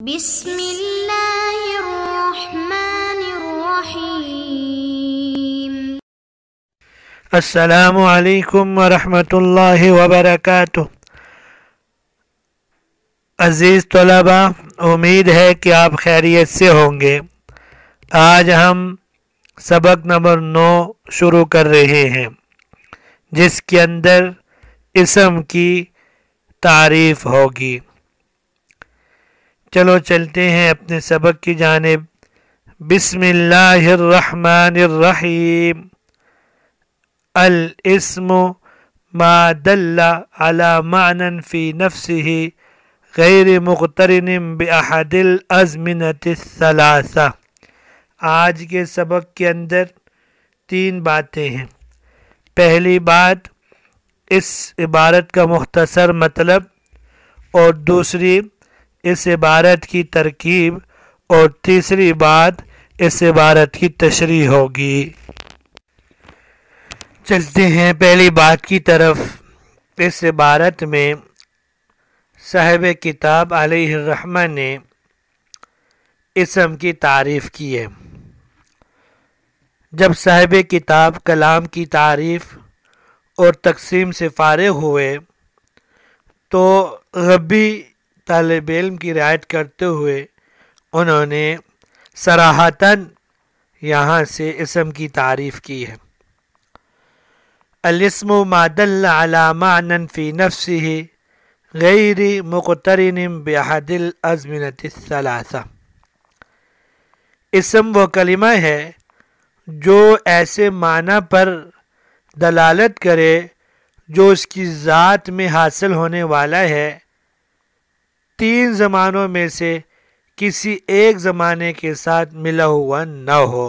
بسم اللہ الرحمن الرحیم۔ السلام علیکم ورحمۃ اللہ وبرکاتہ۔ عزیز طلباء، امید ہے کہ آپ خیریت سے ہوں گے۔ آج ہم سبق نمبر 9 شروع کر رہے ہیں، جس کے اندر اسم کی تعریف ہوگی۔ چلو چلتے ہیں اپنے سبق کی جانب۔ بسم اللہ الرحمن الرحیم۔ الاسم ما دل على معنى في نفسه غیر مقترن بأحد الازمنة الثلاثة۔ آج کے سبق کے اندر 3 باتیں ہیں۔ پہلی بات اس عبارت کا مختصر مطلب، اور دوسری اس عبارت کی ترکیب، اور تیسری بات اس عبارت کی تشریح ہوگی۔ چلتے ہیں پہلی بات کی طرف۔ اس عبارت میں صاحب کتاب علیہ الرحمہ نے اسم کی تعریف کی ہے۔ جب صاحب کتاب کلام کی تعریف اور تقسیم سے فارغ ہوئے تو غبی طالب علم کی رعایت کرتے ہوئے انہوں نے صراحتاً یہاں سے اسم کی تعریف کی ہے۔ الاسم ما دل على معنى في نفسه غیر مقترن بأحد الازمنة الثلاثة۔ اسم وہ کلمہ ہے جو ایسے معنی پر دلالت کرے جو اس کی ذات میں حاصل ہونے والا ہے، 3 زمانوں میں سے کسی ایک زمانے کے ساتھ ملا ہوا نہ ہو۔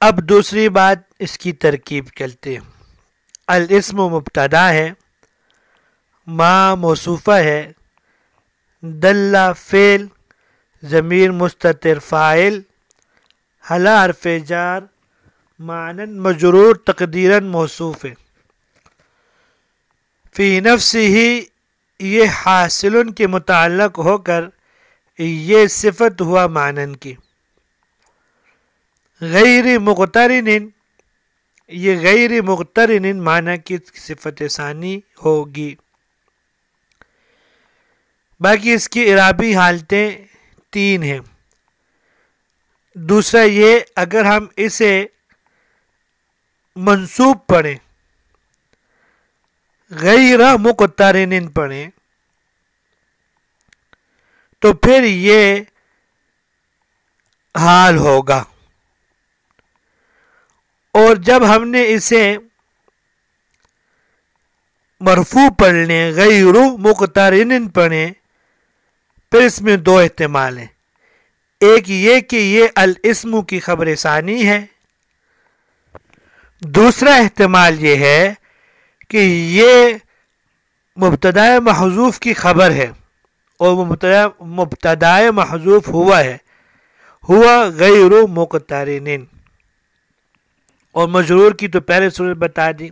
اب دوسری بات اس کی ترکیب چلتے ہیں۔ الاسم مبتدا ہے، ما موصوفہ ہے، دل فعل، ضمیر مستتر فاعل، حلا حرف جار، معنی مجرور تقدیراً موصوف ہے۔ فی نفسہ یہ حاصل کے متعلق ہو کر یہ صفت ہوا معنی کی۔ غیر مقترن یہ غیر مقترن معنی کی صفت ثانی ہوگی۔ باقی اس کی اعرابی حالتیں 3 ہیں۔ دوسرا یہ، اگر ہم اسے منصوب پڑھیں، غیر مقترن پڑھیں، تو پھر یہ حال ہوگا، اور جب ہم نے اسے مرفوع پڑھ لیں، غیر مقترن پڑھیں، پھر اس میں 2 احتمال ہیں۔ ایک یہ کہ یہ الاسم کی خبر ثانی ہے، دوسرا احتمال یہ ہے کہ یہ مبتدا محذوف کی خبر ہے، اور مبتدا محذوف ہوا ہے، ہوا غیر مقترن، اور مجرور کی تو پہلے صورت بتا دی۔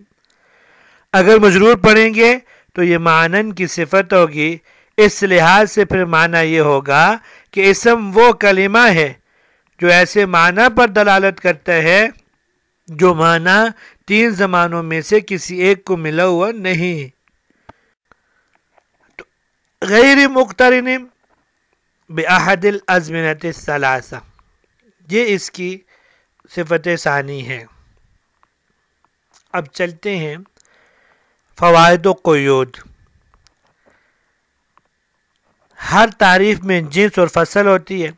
اگر مجرور پڑھیں گے تو یہ معنن کی صفت ہوگی، اس لحاظ سے پھر معنی یہ ہوگا کہ اسم وہ کلمہ ہے جو ایسے معنی پر دلالت کرتا ہے جو معنی 3 زمانوں میں سے کسی ایک کو ملا ہوا نہیں۔ تو غیر مقترن بأحد الازمنة الثلاثة، یہ اس کی صفت ثانی ہے۔ اب چلتے ہیں فوائد و قیود۔ ہر تعریف میں جنس اور فصل ہوتی ہے۔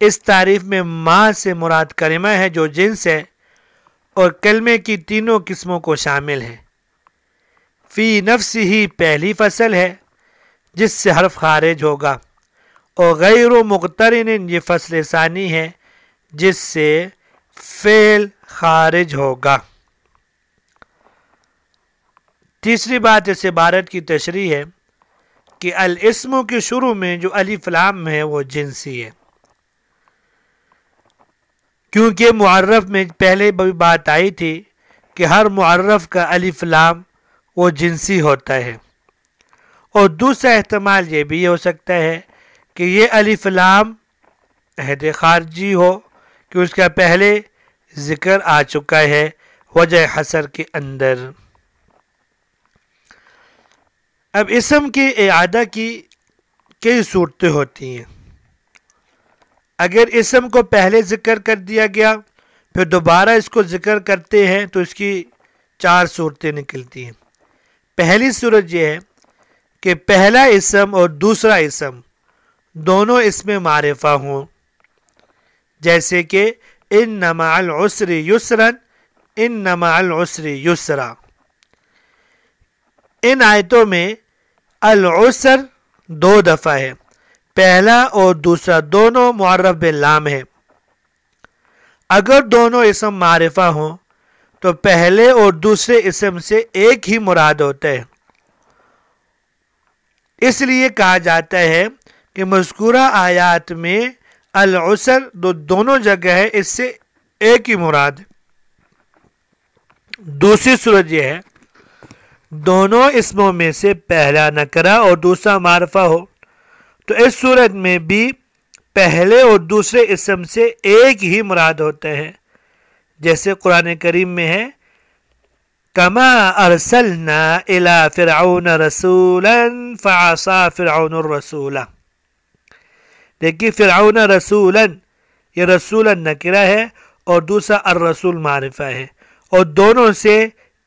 اس تعریف میں ما سے مراد کلمہ ہے جو جنس ہے اور کلمے کی 3 قسموں کو شامل ہے۔ فی نفس ہی پہلی فصل ہے جس سے حرف خارج ہوگا، اور غیر مقترن یہ فصل ثانی ہے جس سے فعل خارج ہوگا۔ تیسری بات اس عبارت کی تشریح ہے کہ الاسم کے شروع میں جو الف لام ہے وہ جنسی ہے، کیونکہ معرف میں پہلے بھی بات آئی تھی کہ ہر معرف کا الف لام وہ جنسی ہوتا ہے۔ اور دوسرا احتمال یہ بھی ہو سکتا ہے کہ یہ الف لام عہد خارجی ہو کہ اس کا پہلے ذکر آ چکا ہے وجہ حصر کے اندر۔ اب اسم کے اعادہ کی کئی صورتیں ہوتی ہیں۔ اگر اسم کو پہلے ذکر کر دیا گیا پھر دوبارہ اس کو ذکر کرتے ہیں تو اس کی 4 صورتیں نکلتی ہیں۔ پہلی صورت یہ ہے کہ پہلا اسم اور دوسرا اسم دونوں اسم معرفہ ہوں، جیسے کہ ان مع العسر یسرا، ان مع العسر یسرا۔ ان آیتوں میں العسر 2 دفعہ ہے، پہلا اور دوسرا دونوں معرف باللام ہے۔ اگر دونوں اسم معرفہ ہوں تو پہلے اور دوسرے اسم سے ایک ہی مراد ہوتا ہے، اس لیے کہا جاتا ہے کہ مذکورہ آیات میں العسر دونوں جگہ ہے، اس سے ایک ہی مراد۔ دوسری صورت یہ ہے دونوں اسموں میں سے پہلا نکرہ اور دوسرا معرفہ ہو تو اس صورت میں بھی پہلے اور دوسرے اسم سے ایک ہی مراد ہوتا ہے، جیسے قرآن کریم میں ہے کما ارسلنا الى فرعون رسولا فعصى فرعون الرسول۔ دیکھیے فرعون رسولا، یہ رسولا نکرہ ہے اور دوسرا الرسول معرفہ ہے، اور دونوں سے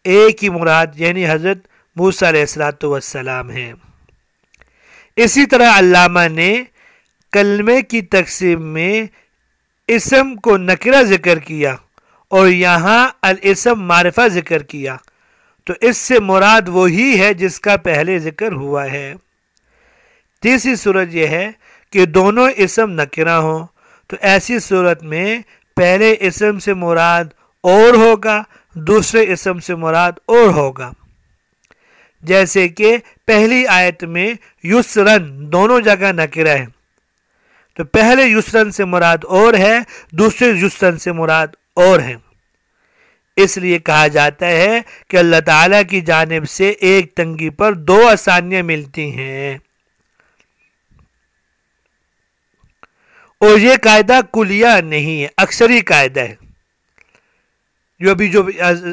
ایک ہی مراد یعنی حضرت موسیٰ علیہ السلام ہے۔ اسی طرح علامہ نے کلمے کی تقسیم میں اسم کو نکرہ ذکر کیا اور یہاں الاسم معرفہ ذکر کیا تو اس سے مراد وہی ہے جس کا پہلے ذکر ہوا ہے۔ تیسری صورت یہ ہے کہ دونوں اسم نکرہ ہوں تو ایسی صورت میں پہلے اسم سے مراد اور ہوگا، دوسرے اسم سے مراد اور ہوگا، جیسے کہ پہلی آیت میں یسرن دونوں جگہ نکرہ ہے تو پہلے یسرن سے مراد اور ہے، دوسرے یسرن سے مراد اور ہے۔ اس لیے کہا جاتا ہے کہ اللہ تعالیٰ کی جانب سے ایک تنگی پر 2 آسانیاں ملتی ہیں، اور یہ قاعدہ کلیہ نہیں ہے، اکثری قاعدہ ہے۔ جو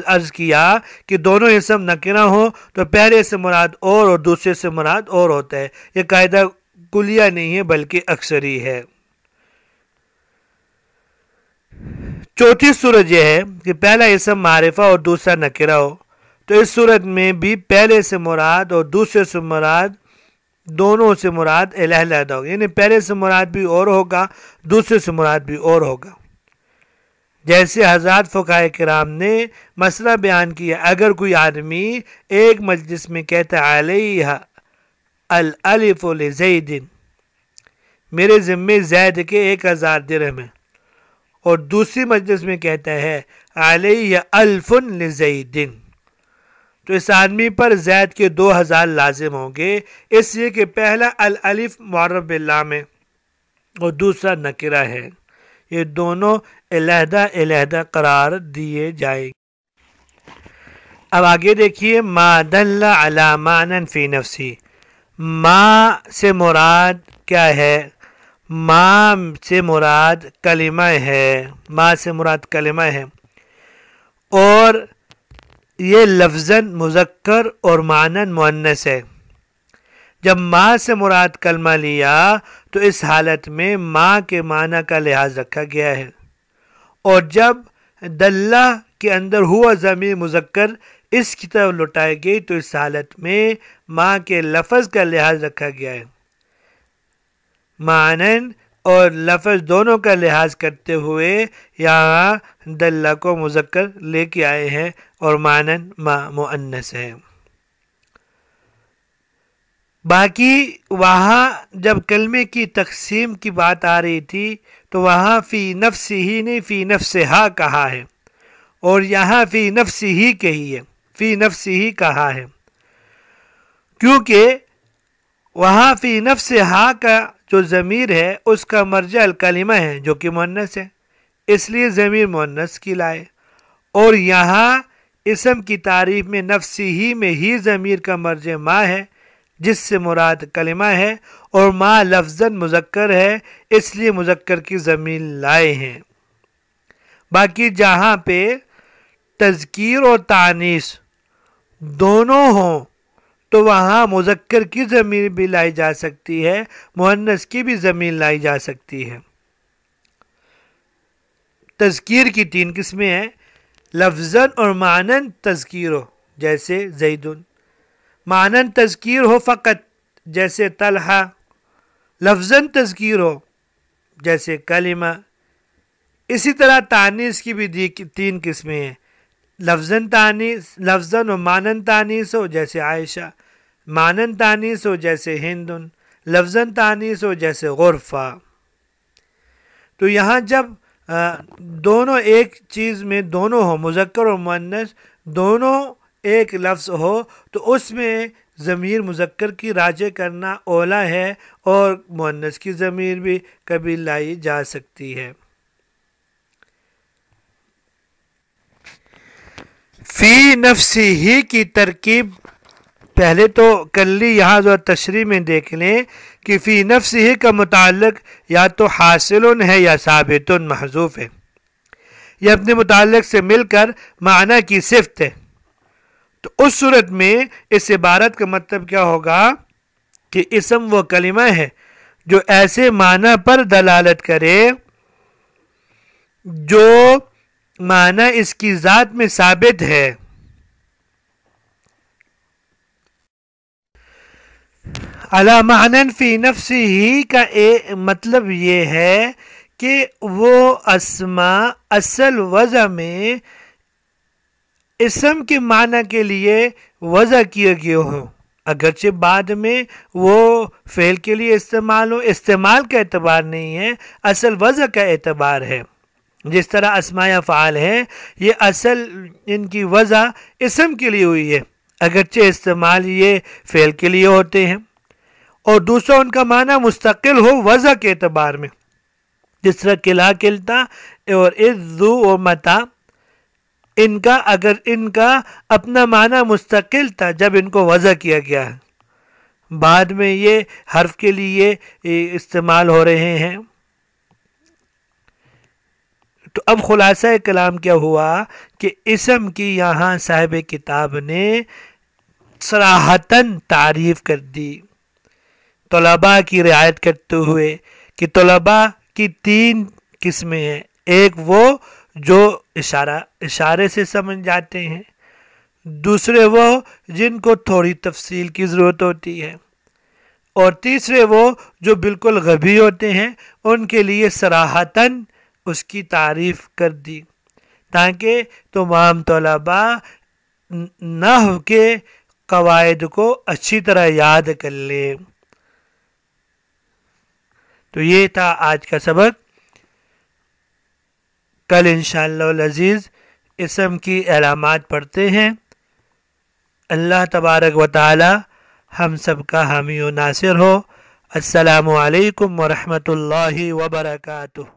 عرض کیا کہ دونوں اسم نکرہ ہو تو پہلے سے مراد اور دوسرے سے مراد اور ہوتا ہے، یہ قاعدہ کلیہ نہیں ہے بلکہ اکثری ہے۔ چوتھی صورت یہ ہے کہ پہلا اسم معرفہ اور دوسرا نکرہ ہو تو اس صورت میں بھی پہلے سے مراد اور دوسرے سے مراد دونوں سے مراد علیحدہ ہوگا، یعنی پہلے سے مراد بھی اور ہوگا، دوسرے سے مراد بھی اور ہوگا۔ جیسے حضرات فقہاء کرام نے مسئلہ بیان کیا، اگر کوئی آدمی ایک مجلس میں کہتا ہے علیہ الالف لزید، میرے ذمے زید کے 1000 درہم ہیں، اور دوسری مجلس میں کہتا ہے علیہ الف لزید، تو اس آدمی پر زید کے 2000 لازم ہوں گے، اس لیے کہ پہلا الالف معرف باللام ہے اور دوسرا نکرہ ہے، یہ دونوں علیحدہ علیحدہ قرار دیے جائیں۔ اب آگے دیکھیے ما دل علی معنی فی نفسی، ما سے مراد کیا ہے؟ ما سے مراد کلمہ ہے، ما سے مراد کلمہ ہے، اور یہ لفظاً مذکر اور معناً مؤنث ہے۔ جب ما سے مراد کلمہ لیا تو اس حالت میں ما کے معنی کا لحاظ رکھا گیا ہے، اور جب دلہ کے اندر ہوا ضمیر مذکر اس کی طرف لٹائی گئی تو اس حالت میں ما کے لفظ کا لحاظ رکھا گیا ہے۔ معنن اور لفظ دونوں کا لحاظ کرتے ہوئے یہاں دلہ کو مذکر لے کے آئے ہیں اور معنن ما مؤنث ہے۔ باقی وہاں جب کلمے کی تقسیم کی بات آ رہی تھی تو وہاں فی نفس ہی نے فی نفسہا کہا ہے، اور یہاں فی نفس ہی کہی ہے، فی نفس ہی کہا ہے، کیونکہ وہاں فی نفسہا کا جو ضمیر ہے اس کا مرجع الکلمہ ہے جو کہ مؤنث ہے، اس لیے ضمیر مؤنث کی لائے، اور یہاں اسم کی تعریف میں نفس ہی میں ہی ضمیر کا مرجع ما ہے، جس سے مراد کلمہ ہے، اور ما لفظاً مذکر ہے اس لیے مذکر کی ضمیر لائے ہیں۔ باقی جہاں پہ تذکیر اور تانیث دونوں ہوں تو وہاں مذکر کی ضمیر بھی لائی جا سکتی ہے، مؤنث کی بھی ضمیر لائی جا سکتی ہے۔ تذکیر کی 3 قسمیں ہیں، لفظاً اور معناً تذکیر ہو جیسے زیدن، معناً تذکیر ہو فقط جیسے طلحہ، لفظاً تذکیر ہو جیسے کلمہ۔ اسی طرح تانیث کی بھی 3 قسمیں ہیں، لفظاً و معناً تانیث ہو جیسے عائشہ، معناً تانیث ہو جیسے ہندن، لفظاً تانیث ہو جیسے غرفہ۔ تو یہاں جب دونوں ایک چیز میں دونوں ہو، مذکر اور مؤنث دونوں ایک لفظ ہو، تو اس میں ضمیر مذکر کی راجع کرنا اولا ہے اور مؤنث کی ضمیر بھی کبھی لائی جا سکتی ہے۔ فی نفسی ہی کی ترکیب پہلے تو کر لی، یہاں جو تشریح میں دیکھ لیں کہ فی نفسی ہی کا متعلق یا تو حاصل ہے یا ثابت محذوف ہے، یہ اپنے متعلق سے مل کر معنی کی صفت ہے۔ تو اس صورت میں اس عبارت کا مطلب کیا ہوگا کہ اسم وہ کلمہ ہے جو ایسے معنی پر دلالت کرے جو معنی اس کی ذات میں ثابت ہے۔ علی معنی فی نفسی ہی کا مطلب یہ ہے کہ وہ اسماء اصل وضع میں اسم کے معنی کے لیے وضع کیے گئے ہوں، اگرچہ بعد میں وہ فعل کے لیے استعمال ہو، استعمال کا اعتبار نہیں ہے، اصل وضع کا اعتبار ہے۔ جس طرح اسماء افعال ہے، یہ اصل ان کی وضع اسم کے لیے ہوئی ہے، اگرچہ استعمال یہ فعل کے لیے ہوتے ہیں، اور دوسرا ان کا معنی مستقل ہو وضع کے اعتبار میں، جس طرح کلا کلتا اور اذ و متا، اگر ان کا اپنا معنی مستقل تھا جب ان کو وضع کیا گیا ہے، بعد میں یہ حرف کے لیے استعمال ہو رہے ہیں۔ تو اب خلاصہ کلام کیا ہوا کہ اسم کی یہاں صاحب کتاب نے صراحتاً تعریف کر دی، طلباء کی رعایت کرتے ہوئے کہ طلباء کی 3 قسمیں ہیں، ایک وہ جو اشارے سے سمجھ جاتے ہیں، دوسرے وہ جن کو تھوڑی تفصیل کی ضرورت ہوتی ہے، اور تیسرے وہ جو بالکل غبی ہوتے ہیں، ان کے لیے صراحتاً اس کی تعریف کر دی تاکہ تمام طلباء نحو کے قواعد کو اچھی طرح یاد کر لیں۔ تو یہ تھا آج کا سبق۔ کل انشاءاللہ العزیز اسم کی علامات پڑھتے ہیں۔ اللہ تبارک و تعالی ہم سب کا حامی و ناصر ہو۔ السلام علیکم ورحمۃ اللہ وبرکاتہ۔